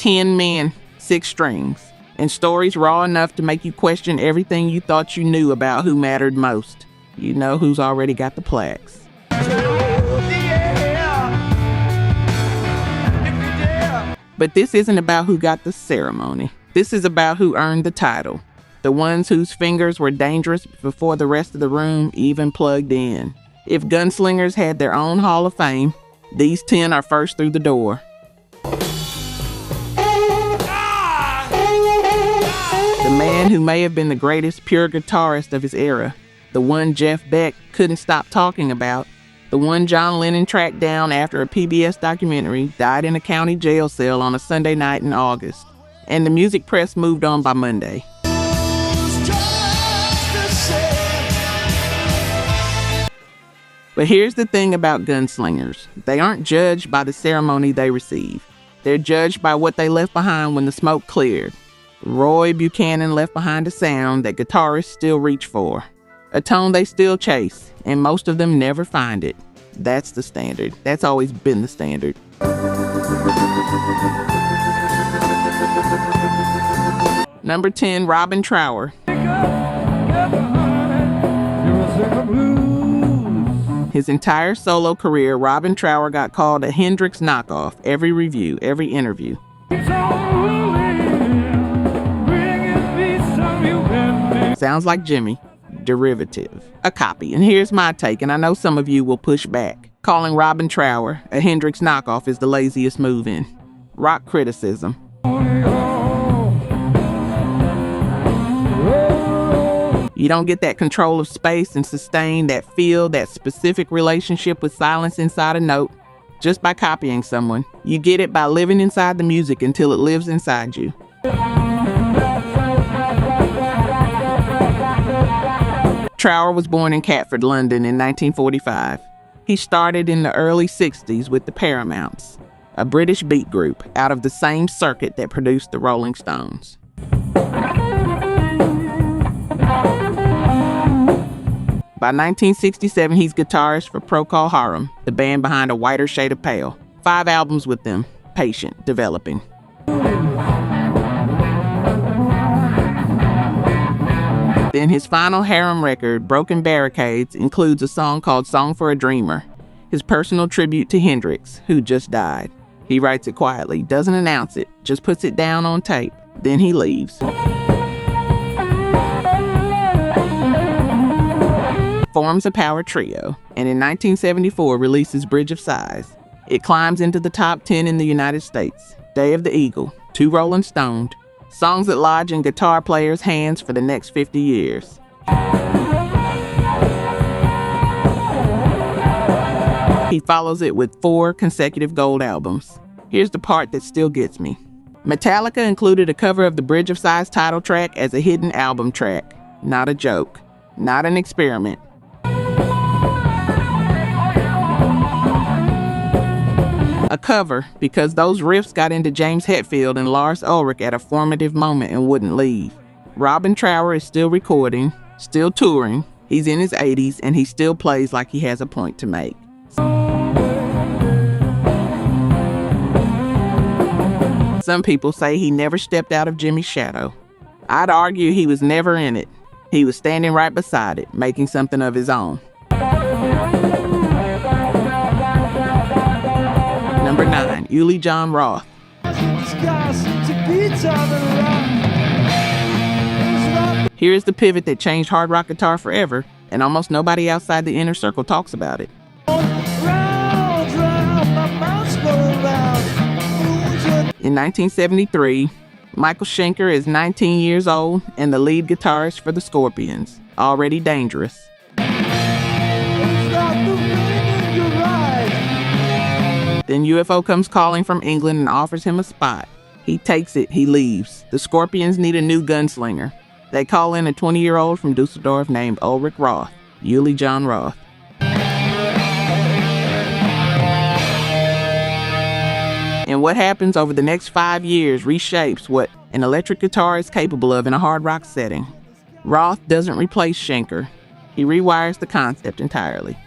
10 men, 6 strings, and stories raw enough to make you question everything you thought you knew about who mattered most. You know who's already got the plaques. But this isn't about who got the ceremony. This is about who earned the title. The ones whose fingers were dangerous before the rest of the room even plugged in. If Gunslingers had their own Hall of Fame, these 10 are first through the door. The man who may have been the greatest pure guitarist of his era, the one Jeff Beck couldn't stop talking about, the one John Lennon tracked down after a PBS documentary, died in a county jail cell on a Sunday night in August, and the music press moved on by Monday. But here's the thing about Gunslingers. They aren't judged by the ceremony they receive. They're judged by what they left behind when the smoke cleared. Roy Buchanan left behind a sound that guitarists still reach for, a tone they still chase, and most of them never find it. That's the standard. That's always been the standard. Number 10, Robin Trower. His entire solo career, Robin Trower got called a Hendrix knockoff. Every review, every interview. Sounds like Jimmy. Derivative. A copy. And here's my take, and I know some of you will push back. Calling Robin Trower a Hendrix knockoff is the laziest move in rock criticism. You don't get that control of space and sustain, that feel, that specific relationship with silence inside a note just by copying someone. You get it by living inside the music until it lives inside you. Trower was born in Catford, London in 1945. He started in the early 60s with the Paramounts, a British beat group out of the same circuit that produced the Rolling Stones. By 1967, he's guitarist for Procol Harum, the band behind A Whiter Shade of Pale. 5 albums with them, patient, developing. Then his final Harum record, Broken Barricades, includes a song called Song for a Dreamer, his personal tribute to Hendrix, who just died. He writes it quietly, doesn't announce it, just puts it down on tape. Then he leaves. Forms a power trio, and in 1974 releases Bridge of Sighs. It climbs into the top 10 in the United States. Day of the Eagle, 2 Rolling Stoned, songs that lodge in guitar players' hands for the next 50 years. He follows it with 4 consecutive gold albums. Here's the part that still gets me. Metallica included a cover of the Bridge of Sighs title track as a hidden album track. Not a joke. Not an experiment. A cover because those riffs got into James Hetfield and Lars Ulrich at a formative moment and wouldn't leave. Robin Trower is still recording, still touring. He's in his 80s and he still plays like he has a point to make. Some people say he never stepped out of Jimmy's shadow. I'd argue he was never in it. He was standing right beside it, making something of his own. Number 9, Uli John Roth. Here is the pivot that changed hard rock guitar forever, and almost nobody outside the inner circle talks about it. In 1973, Michael Schenker is 19 years old and the lead guitarist for the Scorpions, already dangerous. Then UFO comes calling from England and offers him a spot. He takes it, he leaves. The Scorpions need a new gunslinger. They call in a 20-year-old from Dusseldorf named Ulrich Roth, Uli John Roth. And what happens over the next 5 years reshapes what an electric guitar is capable of in a hard rock setting. Roth doesn't replace Schenker. He rewires the concept entirely.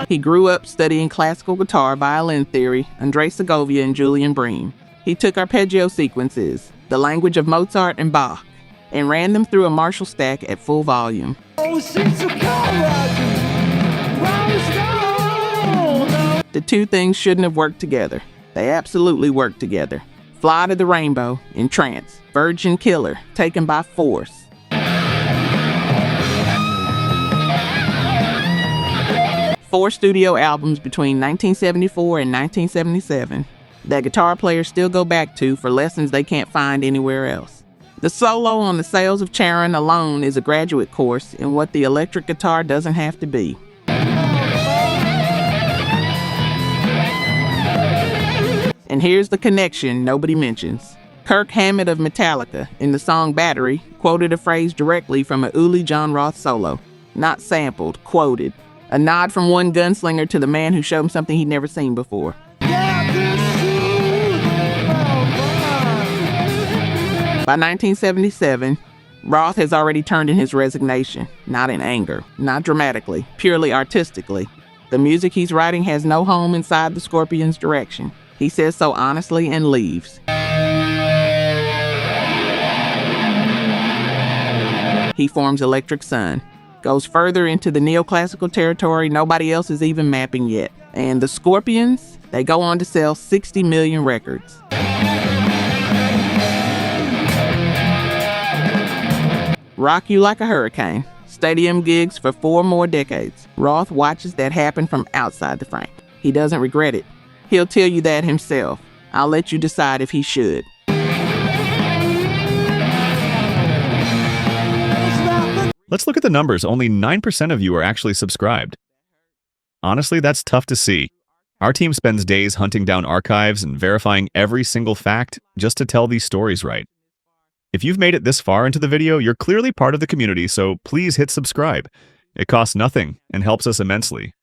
He grew up studying classical guitar, violin theory, Andrei Segovia, and Julian Bream. He took arpeggio sequences, the language of Mozart and Bach, and ran them through a Marshall stack at full volume. The two things shouldn't have worked together. They absolutely worked together. Fly to the Rainbow, Entrance, Virgin Killer, Taken by Force. 4 studio albums between 1974 and 1977 that guitar players still go back to for lessons they can't find anywhere else. The solo on The Sails of Charon alone is a graduate course in what the electric guitar doesn't have to be. And here's the connection nobody mentions. Kirk Hammett of Metallica, in the song Battery, quoted a phrase directly from a Uli John Roth solo. Not sampled, quoted. A nod from one gunslinger to the man who showed him something he'd never seen before. By 1977, Roth has already turned in his resignation, not in anger, not dramatically, purely artistically. The music he's writing has no home inside the Scorpions' direction. He says so honestly and leaves. He forms Electric Sun, goes further into the neoclassical territory nobody else is even mapping yet. And the Scorpions, they go on to sell 60 million records. Rock You Like a Hurricane. Stadium gigs for 4 more decades. Roth watches that happen from outside the frame. He doesn't regret it. He'll tell you that himself. I'll let you decide if he should. Let's look at the numbers. Only 9% of you are actually subscribed. Honestly, that's tough to see. Our team spends days hunting down archives and verifying every single fact just to tell these stories right. If you've made it this far into the video, you're clearly part of the community, so please hit subscribe. It costs nothing and helps us immensely.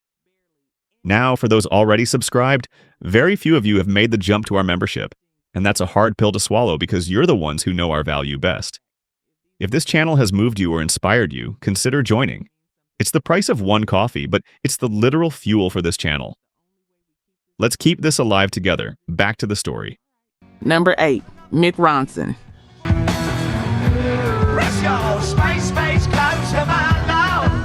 Now, for those already subscribed, very few of you have made the jump to our membership, and that's a hard pill to swallow because you're the ones who know our value best. If this channel has moved you or inspired you, consider joining. It's the price of one coffee, but it's the literal fuel for this channel. Let's keep this alive together. Back to the story. Number 8, Mick Ronson.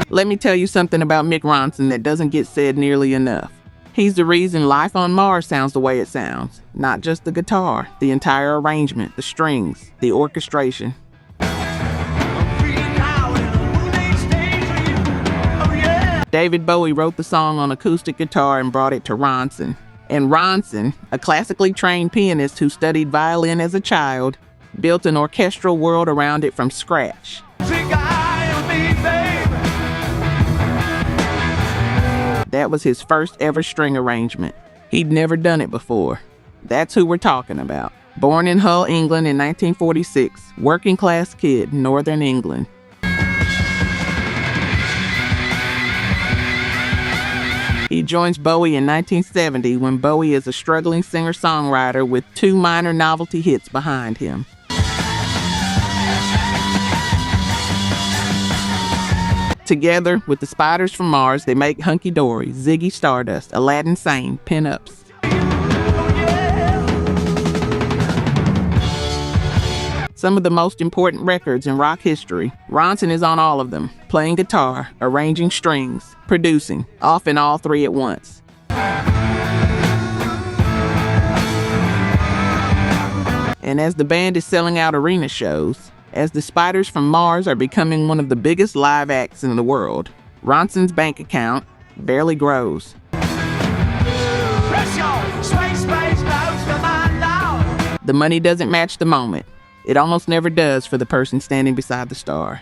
Let me tell you something about Mick Ronson that doesn't get said nearly enough. He's the reason Life on Mars sounds the way it sounds. Not just the guitar, the entire arrangement, the strings, the orchestration. David Bowie wrote the song on acoustic guitar and brought it to Ronson. And Ronson, a classically trained pianist who studied violin as a child, built an orchestral world around it from scratch. That was his first ever string arrangement. He'd never done it before. That's who we're talking about. Born in Hull, England in 1946, working class kid, Northern England. He joins Bowie in 1970 when Bowie is a struggling singer-songwriter with 2 minor novelty hits behind him. Together with the Spiders from Mars, they make Hunky Dory, Ziggy Stardust, Aladdin Sane, Pin-Ups. Some of the most important records in rock history. Ronson is on all of them, playing guitar, arranging strings, producing, often all 3 at once. And as the band is selling out arena shows, as the Spiders from Mars are becoming one of the biggest live acts in the world, Ronson's bank account barely grows. The money doesn't match the moment. It almost never does for the person standing beside the star.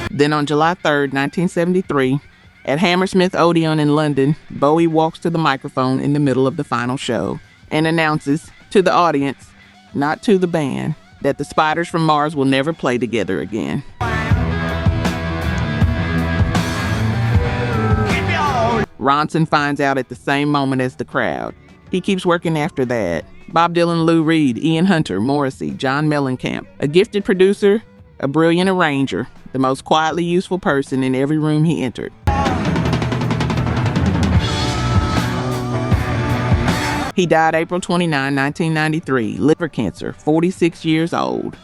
Then on July 3rd, 1973, at Hammersmith Odeon in London, Bowie walks to the microphone in the middle of the final show and announces to the audience, not to the band, that the Spiders from Mars will never play together again. Ronson finds out at the same moment as the crowd. He keeps working after that. Bob Dylan, Lou Reed, Ian Hunter, Morrissey, John Mellencamp, a gifted producer a brilliant arranger, the most quietly useful person in every room he entered. He died April 29, 1993, liver cancer, 46 years old.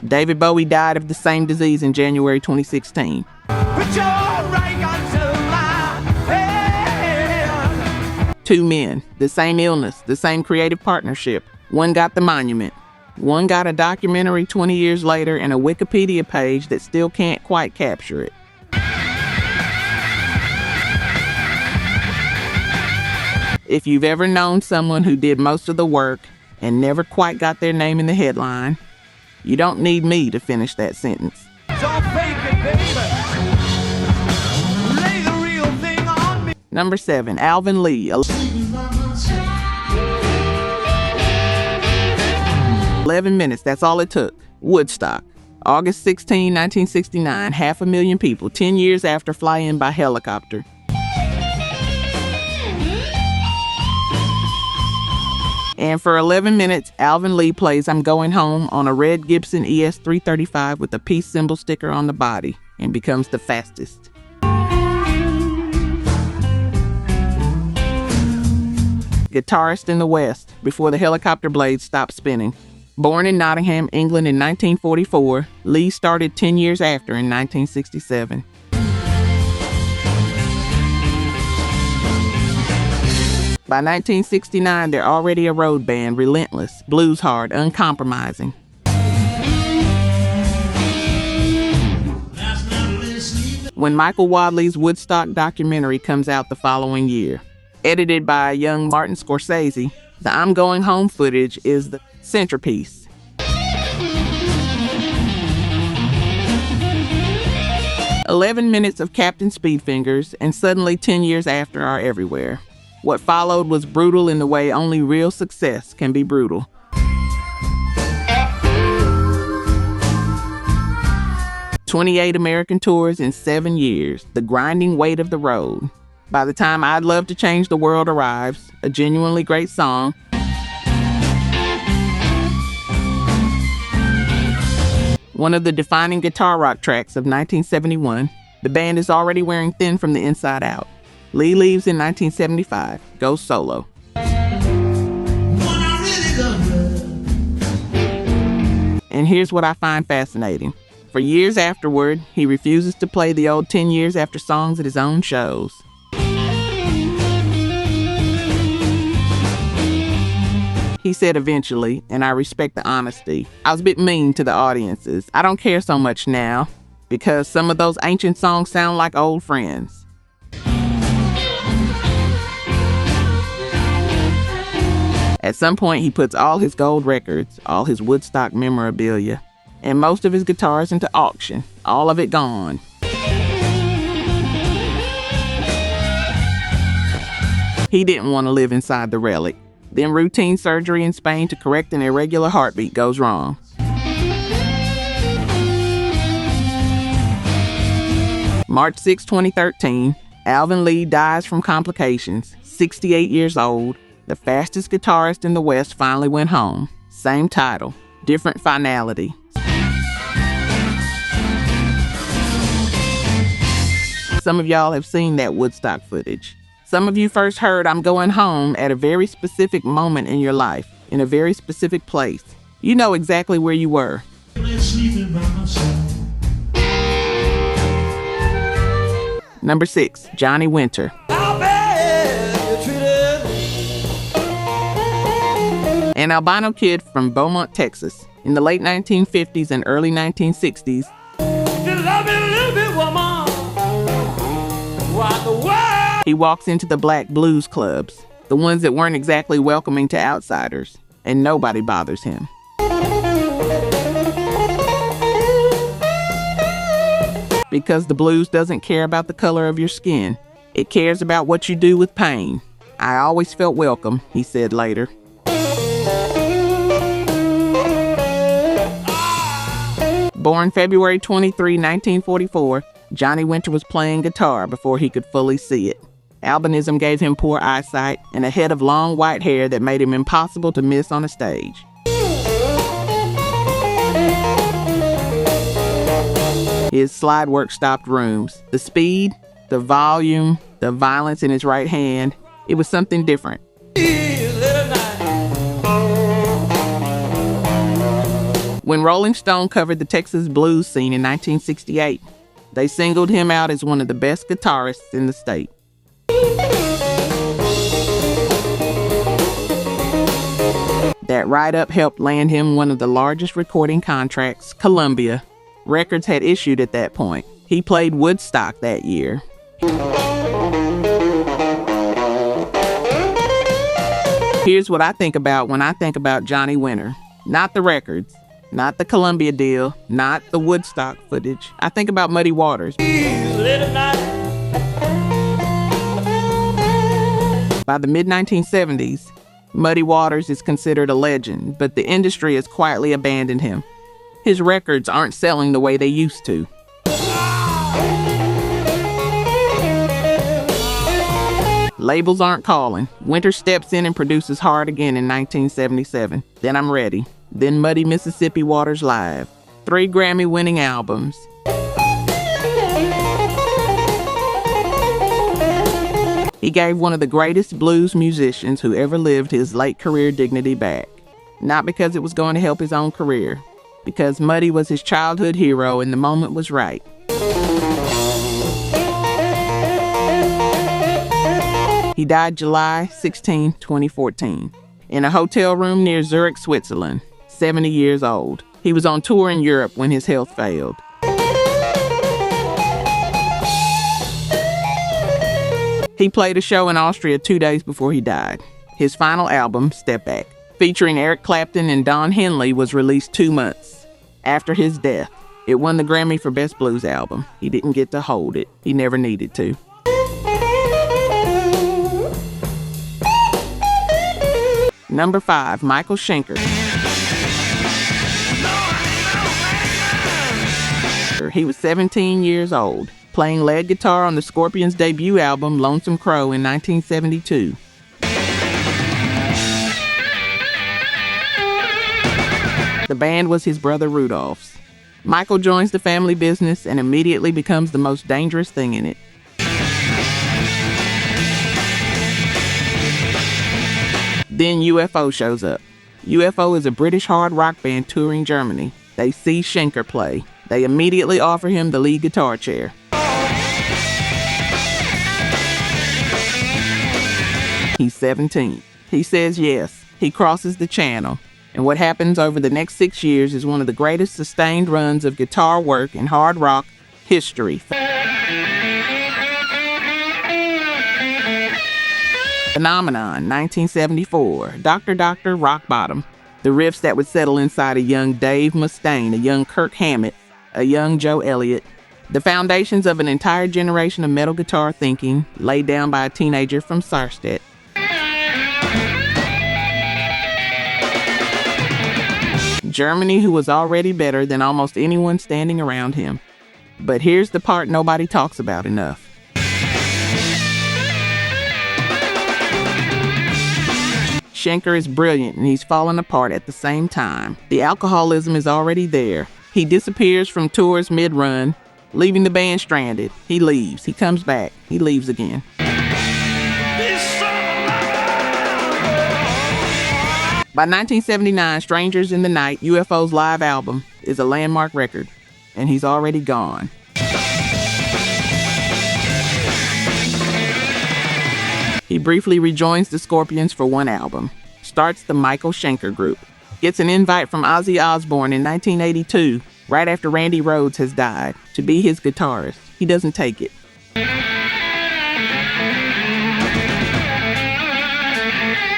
David Bowie died of the same disease in January 2016. Two men, the same illness, the same creative partnership. One got the monument. One got a documentary 20 years later and a Wikipedia page that still can't quite capture it. If you've ever known someone who did most of the work and never quite got their name in the headline, you don't need me to finish that sentence. Don't fake it, baby. Lay the real thing on me. Number 7, Alvin Lee. 11 minutes, that's all it took. Woodstock. August 16, 1969, 500,000 people, 10 years after fly-in by helicopter. And for 11 minutes, Alvin Lee plays I'm Going Home on a red Gibson ES 335 with a peace symbol sticker on the body and becomes the fastest. Guitarist in the West, before the helicopter blades stopped spinning. Born in Nottingham, England in 1944, Lee started 10 years after in 1967. By 1969, they're already a road band, relentless, blues hard, uncompromising. When Michael Wadley's Woodstock documentary comes out the following year, edited by a young Martin Scorsese, the I'm Going Home footage is the centerpiece. "11 minutes of Captain Speedfingers and suddenly 10 years after are everywhere. What followed was brutal in the way only real success can be brutal. "28 American tours in 7 years, the grinding weight of the road. By the time I'd Love to Change the World arrives, a genuinely great song. One of the defining guitar rock tracks of 1971, the band is already wearing thin from the inside out. Lee leaves in 1975, goes solo. And here's what I find fascinating. For years afterward, he refuses to play the old 10 years after songs at his own shows. He said eventually, and I respect the honesty, I was a bit mean to the audiences. I don't care so much now, because some of those ancient songs sound like old friends. At some point, he puts all his gold records, all his Woodstock memorabilia, and most of his guitars into auction, all of it gone. He didn't want to live inside the relic. Then routine surgery in Spain to correct an irregular heartbeat goes wrong. March 6, 2013, Alvin Lee dies from complications, 68 years old. The fastest guitarist in the West finally went home. Same title, different finality. Some of y'all have seen that Woodstock footage. Some of you first heard I'm Going Home at a very specific moment in your life, in a very specific place. You know exactly where you were. Number 6, Johnny Winter. An albino kid from Beaumont, Texas, in the late 1950s and early 1960s. He walks into the black blues clubs, the ones that weren't exactly welcoming to outsiders, and nobody bothers him. Because the blues doesn't care about the color of your skin. It cares about what you do with pain. I always felt welcome, he said later. Born February 23, 1944, Johnny Winter was playing guitar before he could fully see it. Albinism gave him poor eyesight and a head of long white hair that made him impossible to miss on a stage. His slide work stopped rooms. The speed, the volume, the violence in his right hand, it was something different. When Rolling Stone covered the Texas blues scene in 1968, they singled him out as one of the best guitarists in the state. That write-up helped land him one of the largest recording contracts Columbia Records had issued at that point. He played Woodstock that year. Here's what I think about when I think about Johnny Winter. Not the records, not the Columbia deal, not the Woodstock footage. I think about Muddy Waters. By the mid-1970s, Muddy Waters is considered a legend, but the industry has quietly abandoned him. His records aren't selling the way they used to. Labels aren't calling. Winter steps in and produces Hard Again in 1977. Then I'm Ready. Then Muddy Mississippi Waters Live. 3 Grammy-winning albums. He gave one of the greatest blues musicians who ever lived his late career dignity back. Not because it was going to help his own career, because Muddy was his childhood hero and the moment was right. He died July 16, 2014, in a hotel room near Zurich, Switzerland, 70 years old. He was on tour in Europe when his health failed. He played a show in Austria 2 days before he died. His final album, Step Back, featuring Eric Clapton and Don Henley, was released 2 months after his death. It won the Grammy for Best Blues Album. He didn't get to hold it. He never needed to. Number 5, Michael Schenker. He was 17 years old, playing lead guitar on the Scorpions' debut album, Lonesome Crow, in 1972. The band was his brother Rudolph's. Michael joins the family business and immediately becomes the most dangerous thing in it. Then UFO shows up. UFO is a British hard rock band touring Germany. They see Schenker play. They immediately offer him the lead guitar chair. He's 17. He says yes. He crosses the channel. And what happens over the next 6 years is one of the greatest sustained runs of guitar work in hard rock history. Phenomenon, 1974. Dr. Doctor, Rock Bottom. The riffs that would settle inside a young Dave Mustaine, a young Kirk Hammett, a young Joe Elliott. The foundations of an entire generation of metal guitar thinking laid down by a teenager from Sarstedt. Germany, who was already better than almost anyone standing around him. But here's the part nobody talks about enough. Schenker is brilliant and he's fallen apart at the same time. The alcoholism is already there. He disappears from tours mid-run, leaving the band stranded. He leaves. He comes back. He leaves again. By 1979, Strangers in the Night, UFO's live album, is a landmark record, and he's already gone. He briefly rejoins the Scorpions for one album, starts the Michael Schenker Group, gets an invite from Ozzy Osbourne in 1982, right after Randy Rhoads has died, to be his guitarist. He doesn't take it.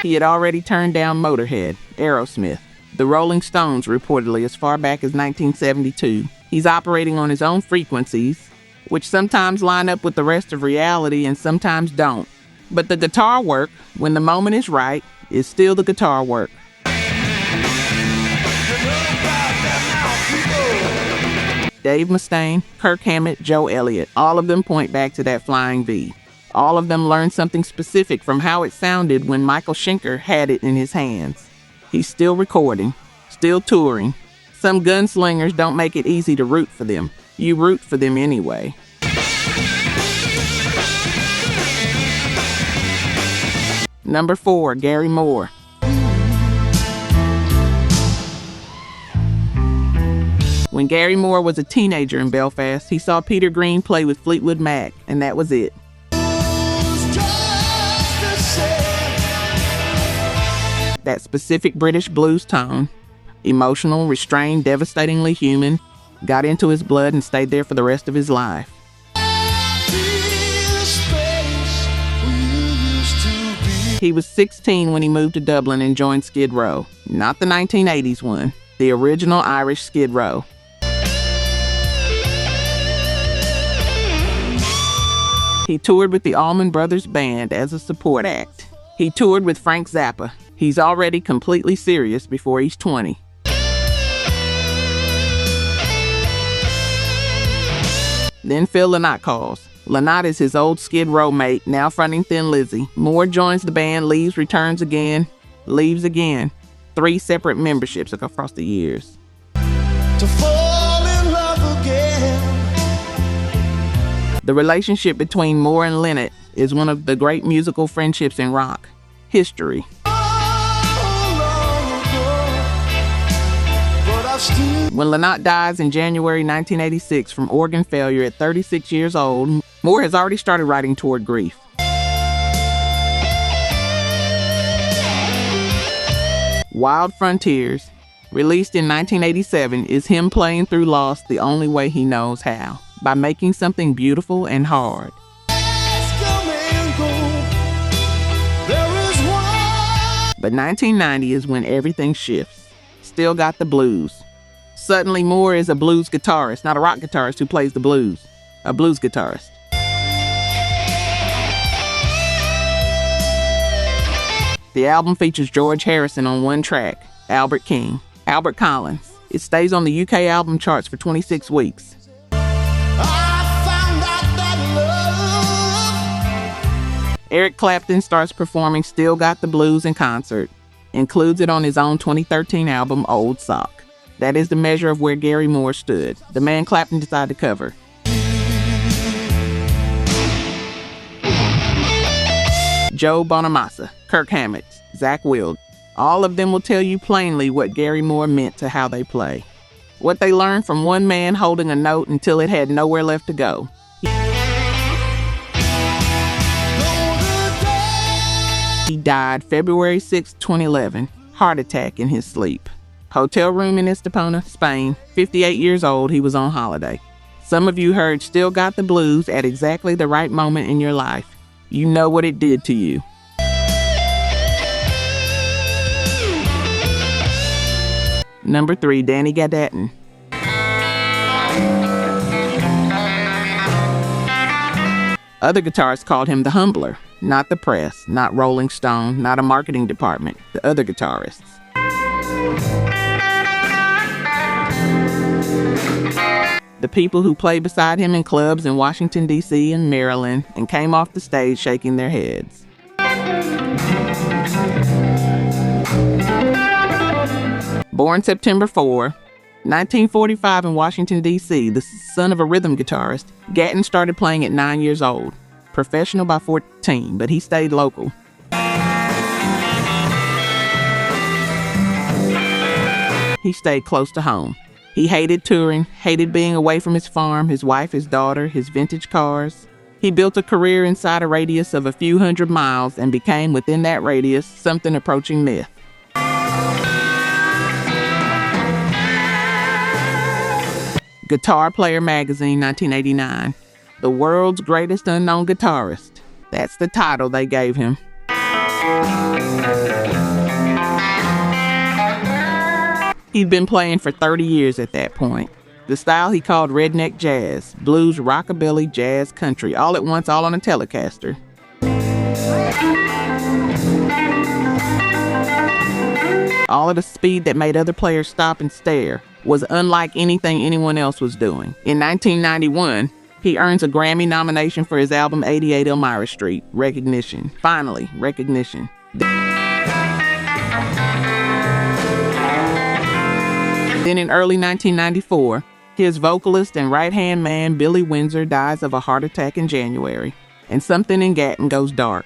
He had already turned down Motorhead, Aerosmith, the Rolling Stones reportedly as far back as 1972. He's operating on his own frequencies, which sometimes line up with the rest of reality and sometimes don't. But the guitar work, when the moment is right, is still the guitar work. Dave Mustaine, Kirk Hammett, Joe Elliott, all of them point back to that Flying V. All of them learned something specific from how it sounded when Michael Schenker had it in his hands. He's still recording, still touring, Some gunslingers don't make it easy to root for them. You root for them anyway. Number 4, Gary Moore. When Gary Moore was a teenager in Belfast, he saw Peter Green play with Fleetwood Mac, and that was it. That specific British blues tone, emotional, restrained, devastatingly human, got into his blood and stayed there for the rest of his life. He was 16 when he moved to Dublin and joined Skid Row. Not the 1980s one, the original Irish Skid Row. He toured with the Allman Brothers band as a support act. He toured with Frank Zappa. He's already completely serious before he's 20. Then Phil Lynott calls. Lynott is his old Skid Row mate, now fronting Thin Lizzy. Moore joins the band, leaves, returns again, leaves again. 3 separate memberships across the years. To fall in love again. The relationship between Moore and Lynott is one of the great musical friendships in rock history. When Lynott dies in January 1986 from organ failure at 36 years old, Moore has already started writing toward grief. Wild Frontiers, released in 1987, is him playing through loss the only way he knows how, by making something beautiful and hard. But 1990 is when everything shifts. Still got the blues. Suddenly Moore is a blues guitarist, not a rock guitarist who plays the blues. A blues guitarist. The album features George Harrison on one track, Albert King, Albert Collins. It stays on the UK album charts for 26 weeks. Eric Clapton starts performing Still Got the Blues in concert, includes it on his own 2013 album, Old Sock. That is the measure of where Gary Moore stood, the man Clapton decided to cover. Joe Bonamassa, Kirk Hammett, Zach Wild, all of them will tell you plainly what Gary Moore meant to how they play. What they learned from one man holding a note until it had nowhere left to go. He died February 6, 2011, heart attack in his sleep. Hotel room in Estepona, Spain, 58 years old, he was on holiday. Some of you heard Still Got the Blues at exactly the right moment in your life. You know what it did to you. Number 3, Danny Gadatin. Other guitarists called him the Humbler. Not the press, not Rolling Stone, not a marketing department, the other guitarists. The people who played beside him in clubs in Washington, D.C. and Maryland and came off the stage shaking their heads. Born September 4, 1945 in Washington, D.C., the son of a rhythm guitarist, Gatton started playing at 9 years old. Professional by 14, but he stayed local. He stayed close to home. He hated touring, hated being away from his farm, his wife, his daughter, his vintage cars. He built a career inside a radius of a few hundred miles and became, within that radius, something approaching myth. Guitar Player Magazine, 1989. The world's greatest unknown guitarist. That's the title they gave him. He'd been playing for 30 years at that point. The style he called redneck jazz, blues, rockabilly, jazz, country, all at once, all on a Telecaster. All at a speed that made other players stop and stare, was unlike anything anyone else was doing. In 1991, he earns a Grammy nomination for his album 88 Elmira Street. Recognition. Finally, recognition. Then in early 1994, his vocalist and right-hand man Billy Windsor dies of a heart attack in January, and something in Gatton goes dark.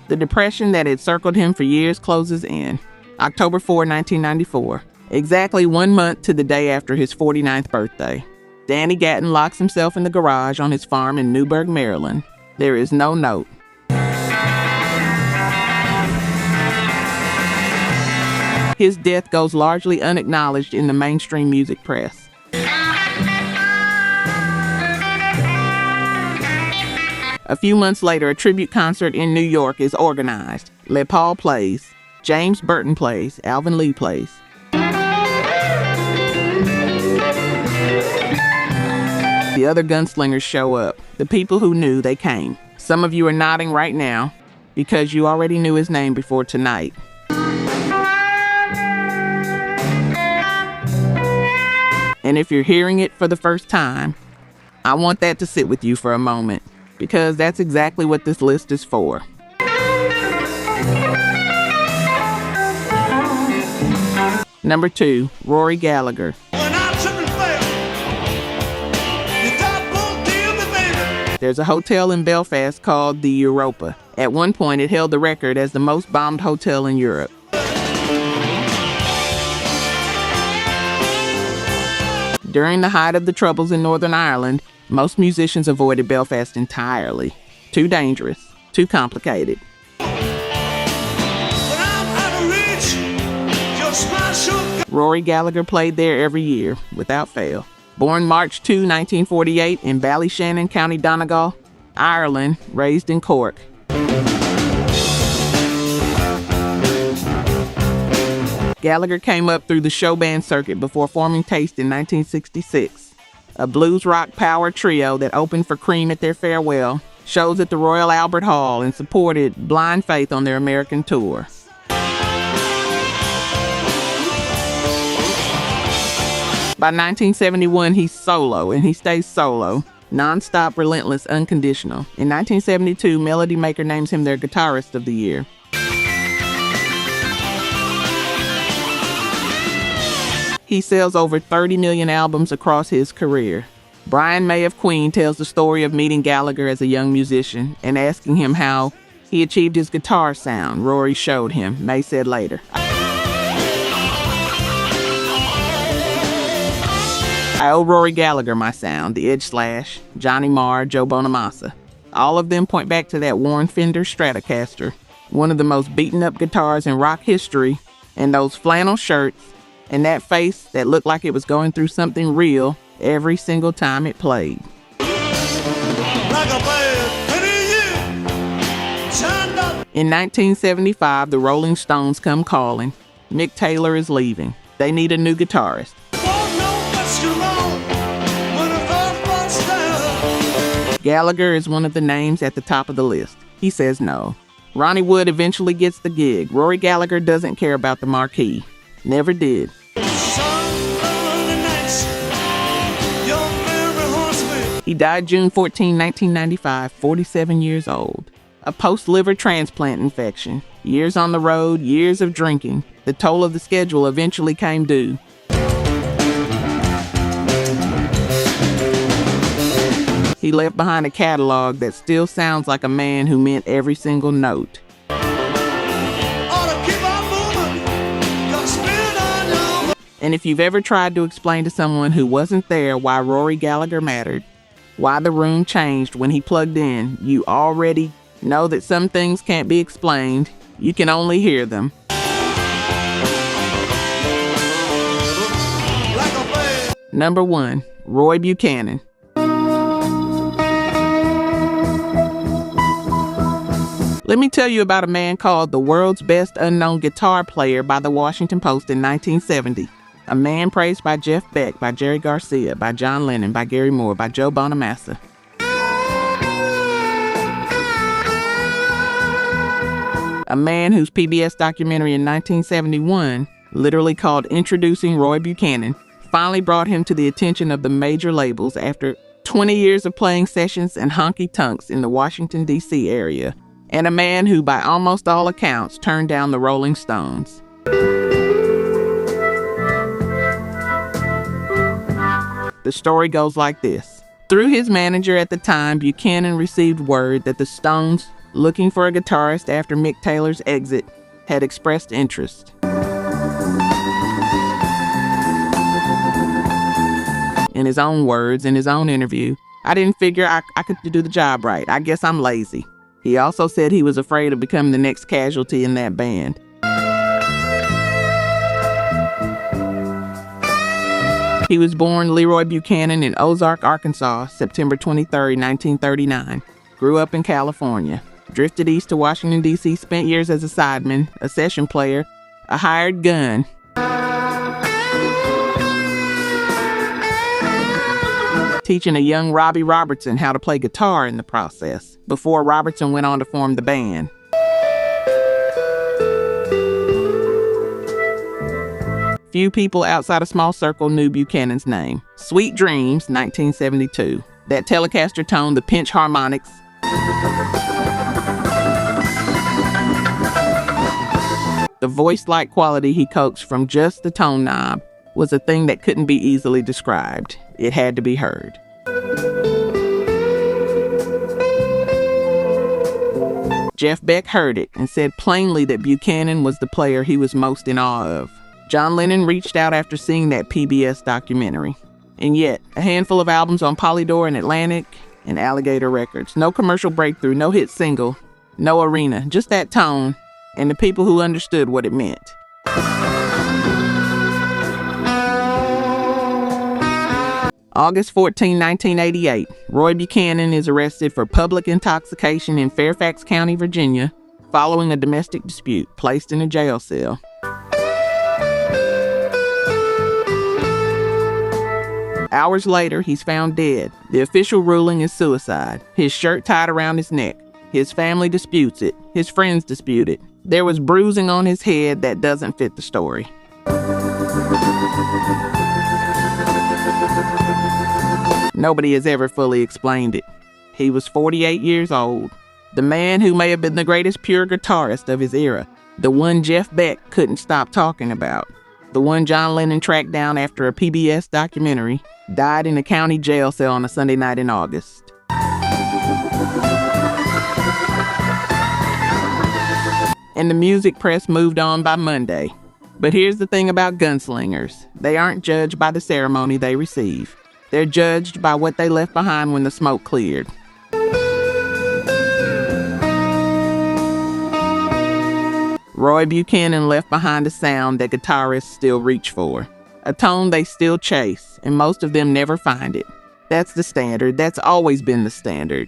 The depression that had circled him for years closes in. October 4, 1994, exactly 1 month to the day after his 49th birthday. Danny Gatton locks himself in the garage on his farm in Newburgh, Maryland. There is no note. His death goes largely unacknowledged in the mainstream music press. A few months later, a tribute concert in New York is organized. Les Paul plays, James Burton plays, Alvin Lee plays. The other Gunslingers show up. The people who knew, they came. Some of you are nodding right now because you already knew his name before tonight. And if you're hearing it for the first time, I want that to sit with you for a moment, because that's exactly what this list is for. Number 2, Rory Gallagher. There's a hotel in Belfast called the Europa. At one point, it held the record as the most bombed hotel in Europe. During the height of the Troubles in Northern Ireland, most musicians avoided Belfast entirely. Too dangerous, too complicated. Rory Gallagher played there every year, without fail. Born March 2, 1948 in Ballyshannon, County Donegal, Ireland, raised in Cork. Gallagher came up through the show band circuit before forming Taste in 1966, a blues rock power trio that opened for Cream at their farewell, shows at the Royal Albert Hall, and supported Blind Faith on their American tour. By 1971, he's solo, and he stays solo, non-stop, relentless, unconditional. In 1972, Melody Maker names him their Guitarist of the Year. He sells over 30 million albums across his career. Brian May of Queen tells the story of meeting Gallagher as a young musician and asking him how he achieved his guitar sound. Rory showed him, May said later. I owe Rory Gallagher my sound, the Edge Slash, Johnny Marr, Joe Bonamassa. All of them point back to that Warren Fender Stratocaster, one of the most beaten up guitars in rock history, and those flannel shirts, and that face that looked like it was going through something real every single time it played. In 1975, the Rolling Stones come calling. Mick Taylor is leaving. They need a new guitarist. Gallagher is one of the names at the top of the list. He says no. Ronnie Wood eventually gets the gig. Rory Gallagher doesn't care about the marquee. Never did. He died June 14, 1995, 47 years old. A post-liver transplant infection. Years on the road, years of drinking. The toll of the schedule eventually came due. He left behind a catalog that still sounds like a man who meant every single note. And if you've ever tried to explain to someone who wasn't there why Rory Gallagher mattered, why the room changed when he plugged in, you already know that some things can't be explained. You can only hear them. Number 1, Roy Buchanan. Let me tell you about a man called the world's best unknown guitar player by the Washington Post in 1970. A man praised by Jeff Beck, by Jerry Garcia, by John Lennon, by Gary Moore, by Joe Bonamassa. A man whose PBS documentary in 1971, literally called Introducing Roy Buchanan, finally brought him to the attention of the major labels after 20 years of playing sessions and honky-tonks in the Washington, D.C. area, and a man who, by almost all accounts, turned down the Rolling Stones. The story goes like this. Through his manager at the time, Buchanan received word that the Stones, looking for a guitarist after Mick Taylor's exit, had expressed interest. In his own words, in his own interview, "I didn't figure I could do the job right. I guess I'm lazy." He also said he was afraid of becoming the next casualty in that band. He was born Leroy Buchanan in Ozark, Arkansas, September 23, 1939. Grew up in California. Drifted east to Washington, D.C., spent years as a sideman, a session player, a hired gun. Teaching a young Robbie Robertson how to play guitar in the process, before Robertson went on to form the band. Few people outside a small circle knew Buchanan's name. Sweet Dreams, 1972. That Telecaster tone, the pinch harmonics. The voice-like quality he coaxed from just the tone knob was a thing that couldn't be easily described. It had to be heard. Jeff Beck heard it and said plainly that Buchanan was the player he was most in awe of. John Lennon reached out after seeing that PBS documentary. And yet, a handful of albums on Polydor and Atlantic and Alligator Records. No commercial breakthrough, no hit single, no arena, just that tone and the people who understood what it meant. August 14, 1988, Roy Buchanan is arrested for public intoxication in Fairfax County, Virginia, following a domestic dispute, placed in a jail cell. Hours later, he's found dead. The official ruling is suicide. His shirt tied around his neck. His family disputes it. His friends dispute it. There was bruising on his head that doesn't fit the story. Nobody has ever fully explained it. He was 48 years old. The man who may have been the greatest pure guitarist of his era. The one Jeff Beck couldn't stop talking about. The one John Lennon tracked down after a PBS documentary, died in a county jail cell on a Sunday night in August. And the music press moved on by Monday. But here's the thing about gunslingers. They aren't judged by the ceremony they receive. They're judged by what they left behind when the smoke cleared. Roy Buchanan left behind a sound that guitarists still reach for, a tone they still chase, and most of them never find it. That's the standard. That's always been the standard.